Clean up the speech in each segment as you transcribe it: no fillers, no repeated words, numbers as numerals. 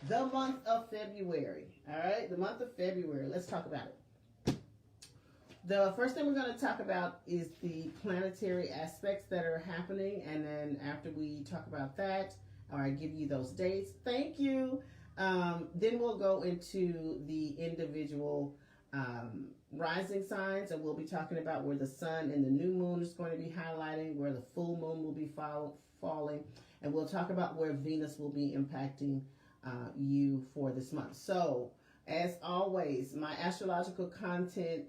The month of February. All right, the month of February. Let's talk about it. The first thing we're going to talk about is the planetary aspects that are happening, and then after we talk about that, or I give you those dates, thank you. Then we'll go into the individual rising signs, and we'll be talking about where the sun and the new moon is going to be highlighting, where the full moon will be falling, and we'll talk about where Venus will be impacting you for this month. So, as always, my astrological content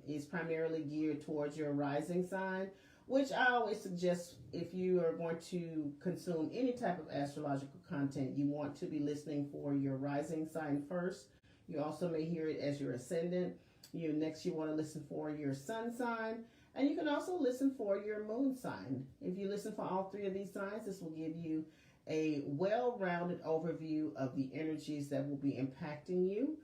is primarily geared towards your rising sign, which I always suggest if you are going to consume any type of astrological content, you want to be listening for your rising sign first. You also may hear it as your ascendant. Next, you want to listen for your sun sign, and you can also listen for your moon sign. If you listen for all three of these signs, this will give you a well-rounded overview of the energies that will be impacting you,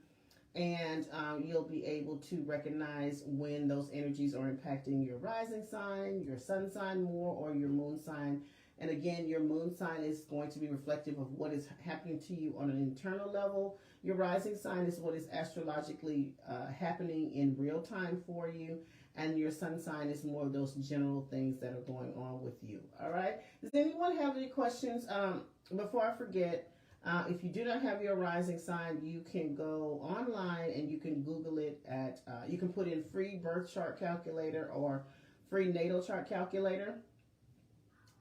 and you'll be able to recognize when those energies are impacting your rising sign, your sun sign more, or your moon sign. And again, your moon sign is going to be reflective of what is happening to you on an internal level. Your rising sign is what is astrologically happening in real time for you. And your sun sign is more of those general things that are going on with you. All right. Does anyone have any questions? Before I forget, if you do not have your rising sign, you can go online and you can Google it at, you can put in free birth chart calculator or free natal chart calculator.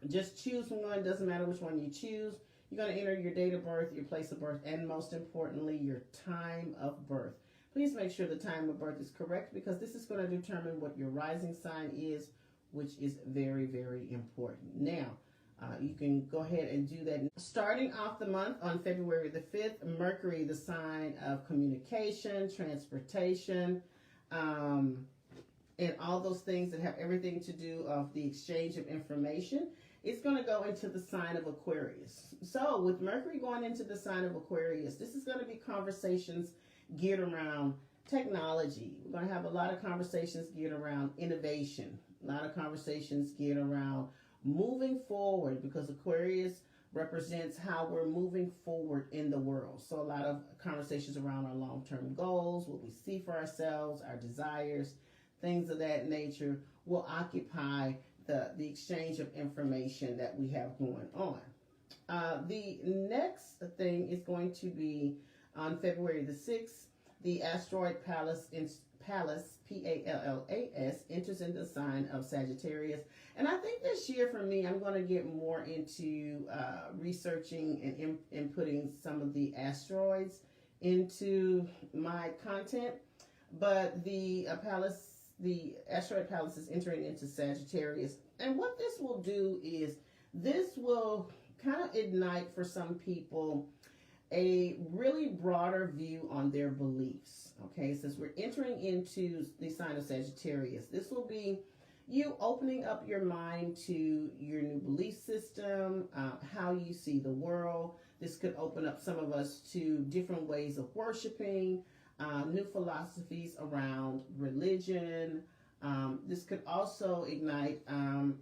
Just choose one. Doesn't matter which one you choose. You're going to enter your date of birth, your place of birth, and most importantly, your time of birth. Please make sure the time of birth is correct, because this is going to determine what your rising sign is, which is very, very important. Now, you can go ahead and do that. Starting off the month on February the 5th, Mercury, the sign of communication, transportation, and all those things that have everything to do of the exchange of information, it's going to go into the sign of Aquarius. So with Mercury going into the sign of Aquarius, this is going to be conversations geared around technology. We're going to have a lot of conversations geared around innovation, a lot of conversations geared around moving forward, because Aquarius represents how we're moving forward in the world. So a lot of conversations around our long-term goals, what we see for ourselves, our desires, things of that nature will occupy the exchange of information that we have going on. The next thing is going to be on February the 6th, the asteroid Pallas, Pallas, enters into the sign of Sagittarius. And I think this year for me, I'm going to get more into researching and inputting some of the asteroids into my content. But the asteroid Pallas is entering into Sagittarius. And what this will do is this will kind of ignite for some people a really broader view on their beliefs. Okay, since we're entering into the sign of Sagittarius, this will be you opening up your mind to your new belief system, how you see the world. This could open up some of us to different ways of worshiping, new philosophies around religion. This could also ignite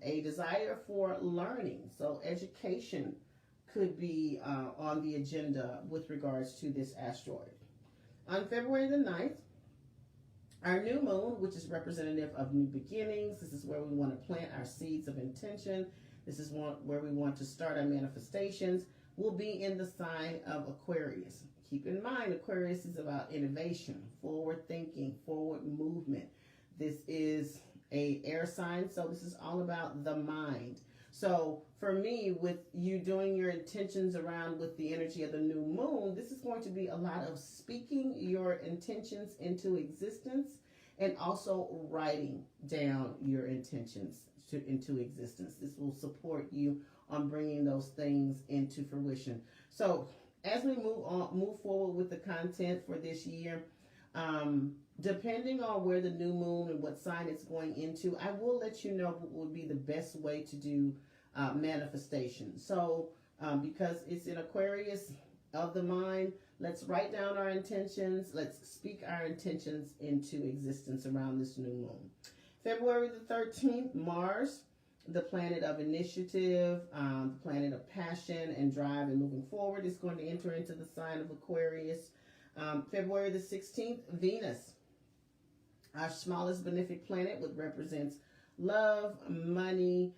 a desire for learning. So education could be on the agenda with regards to this asteroid. On February the 9th, our new moon, which is representative of new beginnings, this is where we want to plant our seeds of intention. This is where we want to start our manifestations, will be in the sign of Aquarius. Keep in mind, Aquarius is about innovation, forward thinking, forward movement. This is an air sign, so this is all about the mind. So for me, with you doing your intentions around with the energy of the new moon, this is going to be a lot of speaking your intentions into existence, and also writing down your intentions into existence. This will support you on bringing those things into fruition. So as we move forward with the content for this year, depending on where the new moon and what sign it's going into, I will let you know what would be the best way to do manifestation. So because it's in Aquarius of the mind, let's write down our intentions. Let's speak our intentions into existence around this new moon. February the 13th, Mars the planet of initiative, the planet of passion and drive and moving forward. It's going to enter into the sign of Aquarius. February the 16th, Venus, our smallest benefic planet, which represents love, money,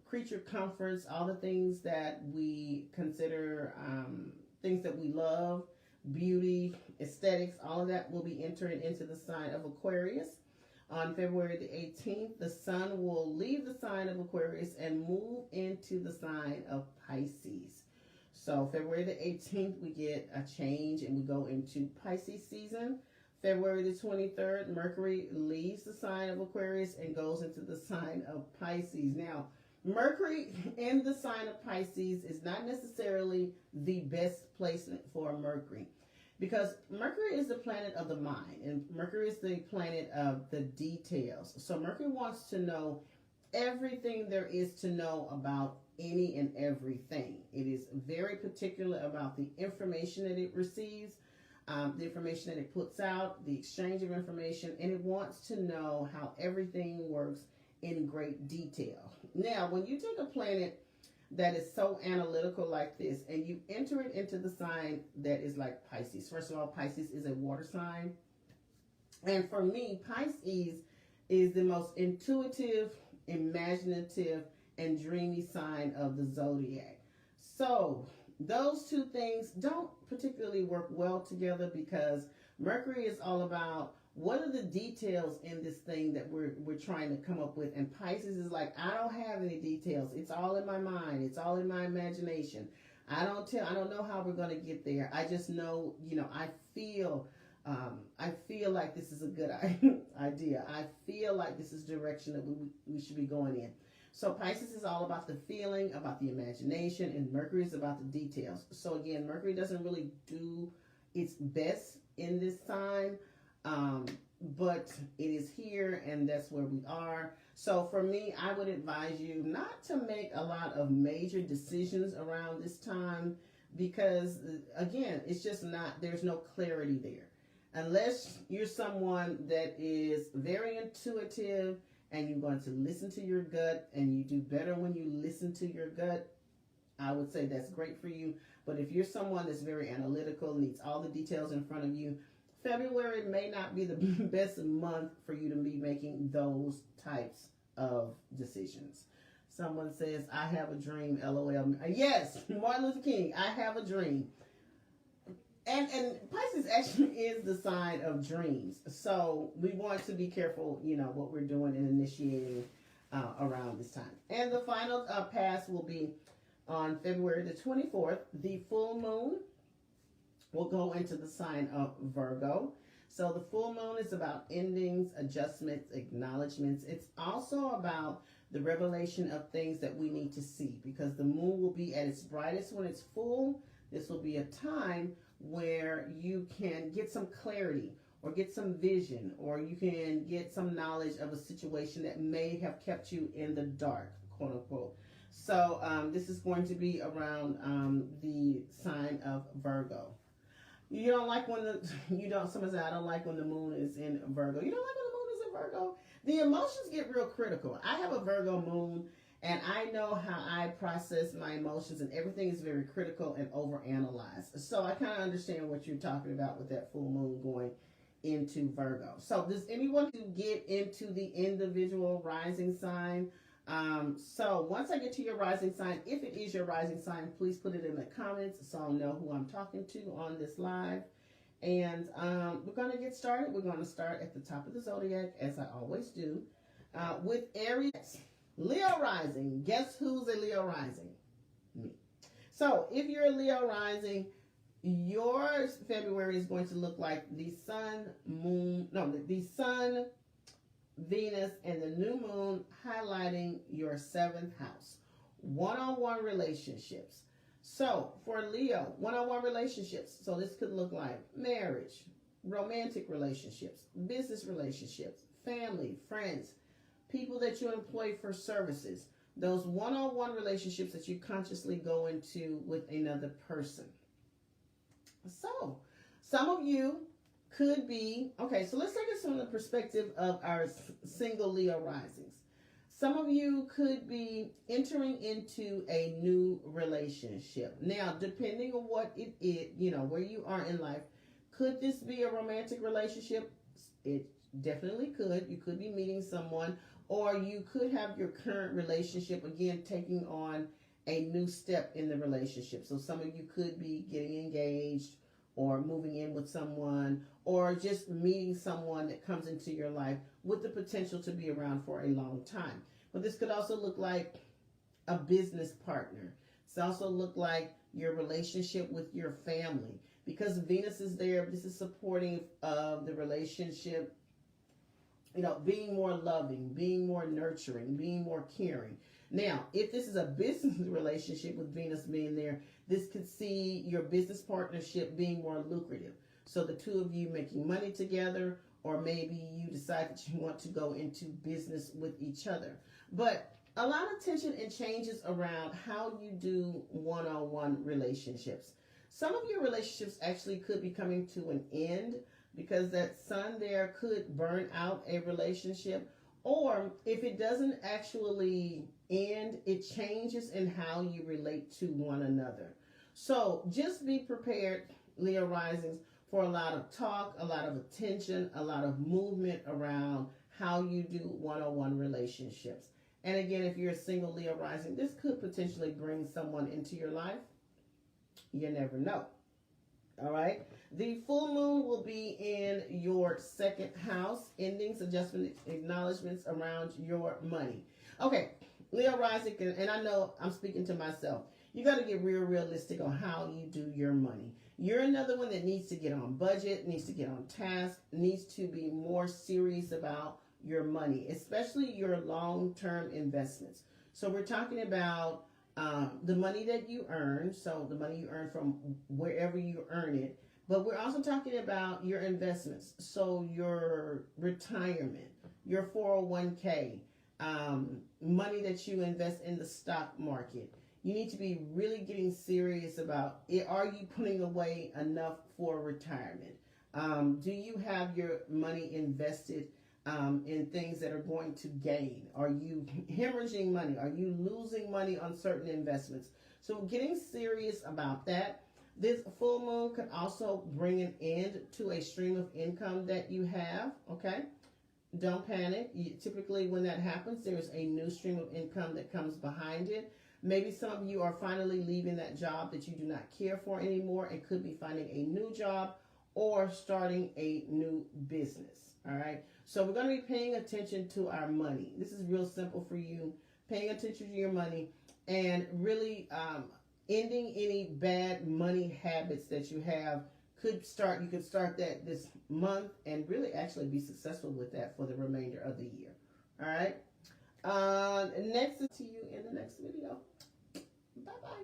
creature comforts, all the things that we consider things that we love, beauty, aesthetics, all of that will be entering into the sign of Aquarius. On February the 18th, the sun will leave the sign of Aquarius and move into the sign of Pisces. So February the 18th, we get a change and we go into Pisces season. February the 23rd, Mercury leaves the sign of Aquarius and goes into the sign of Pisces. Now, Mercury in the sign of Pisces is not necessarily the best placement for Mercury, because Mercury is the planet of the mind, and Mercury is the planet of the details. So Mercury wants to know everything there is to know about any and everything. It is very particular about the information that it receives, the information that it puts out, the exchange of information, and it wants to know how everything works in great detail. Now, when you take a planet that is so analytical like this and you enter it into the sign that is like Pisces. First of all, Pisces is a water sign. And for me, Pisces is the most intuitive, imaginative, and dreamy sign of the zodiac. So those two things don't particularly work well together, because Mercury is all about what are the details in this thing that we're trying to come up with, and Pisces is like, I don't have any details. It's all in my mind. It's all in my imagination. I don't know how we're going to get there. I just know, I feel like this is a good idea. I feel like this is the direction that we should be going in. So Pisces is all about the feeling, about the imagination, and Mercury is about the details. So again, Mercury doesn't really do its best in this sign, but it is here, and that's where we are. So for me, I would advise you not to make a lot of major decisions around this time, because again, it's just not, there's no clarity there. Unless you're someone that is very intuitive and you're going to listen to your gut, and you do better when you listen to your gut, I would say that's great for you. But if you're someone that's very analytical, needs all the details in front of you, February may not be the best month for you to be making those types of decisions. Someone says, I have a dream, LOL. Yes, Martin Luther King, I have a dream. And Pisces actually is the sign of dreams. So we want to be careful, what we're doing and initiating around this time. And the final pass will be on February the 24th. The full moon will go into the sign of Virgo. So the full moon is about endings, adjustments, acknowledgments. It's also about the revelation of things that we need to see, because the moon will be at its brightest when it's full. This will be a time where you can get some clarity or get some vision, or you can get some knowledge of a situation that may have kept you in the dark, quote unquote. So this is going to be around the sign of Virgo. You don't like when someone said, I don't like when the moon is in Virgo. You don't like when the moon is in Virgo? The emotions get real critical. I have a Virgo moon, and I know how I process my emotions, and everything is very critical and overanalyzed. So I kind of understand what you're talking about with that full moon going into Virgo. So does anyone get into the individual rising sign? So once I get to your rising sign, if it is your rising sign, please put it in the comments so I'll know who I'm talking to on this live. And we're going to get started. We're going to start at the top of the zodiac, as I always do, with Aries. Leo rising. Guess who's a Leo rising? Me. So if you're a Leo rising, your February is going to look like the sun, Venus, and the new moon highlighting your 7th house. One-on-one relationships. So for Leo, one-on-one relationships. So this could look like marriage, romantic relationships, business relationships, family, friends, people that you employ for services. Those one-on-one relationships that you consciously go into with another person. So some of you could be, okay, so let's take this from the perspective of our single Leo risings. Some of you could be entering into a new relationship. Now, depending on what it is, where you are in life, could this be a romantic relationship? It definitely could. You could be meeting someone, or you could have your current relationship again taking on a new step in the relationship. So some of you could be getting engaged or moving in with someone, or just meeting someone that comes into your life with the potential to be around for a long time. But this could also look like a business partner. It's also look like your relationship with your family, because Venus is there. This is supporting of the relationship, being more loving, being more nurturing, being more caring. Now, if this is a business relationship with Venus being there, this could see your business partnership being more lucrative. So the two of you making money together, or maybe you decide that you want to go into business with each other. But a lot of tension and changes around how you do one-on-one relationships. Some of your relationships actually could be coming to an end, because that sun there could burn out a relationship. Or if it doesn't actually end, it changes in how you relate to one another. So just be prepared, Leo risings, for a lot of talk, a lot of attention, a lot of movement around how you do one-on-one relationships. And again, if you're a single Leo rising, this could potentially bring someone into your life. You never know. All right. The full moon will be in your second house. Endings, adjustments, acknowledgments around your money. Okay. Leo rising, and I know I'm speaking to myself. You got to get realistic on how you do your money. You're another one that needs to get on budget, needs to get on task, needs to be more serious about your money, especially your long-term investments. So we're talking about the money that you earn, so the money you earn from wherever you earn it, but we're also talking about your investments, so your retirement, your 401k, money that you invest in the stock market. You need to be really getting serious about it. Are you putting away enough for retirement? Do you have your money invested in things that are going to gain? Are you hemorrhaging money? Are you losing money on certain investments? So getting serious about that. This full moon could also bring an end to a stream of income that you have, okay? Don't panic. Typically when that happens, there's a new stream of income that comes behind it. Maybe some of you are finally leaving that job that you do not care for anymore. It could be finding a new job or starting a new business, all right? So we're going to be paying attention to our money. This is real simple for you. Paying attention to your money and really ending any bad money habits that you have. You could start that this month and really actually be successful with that for the remainder of the year. All right. Next is to you in the next video. Bye-bye.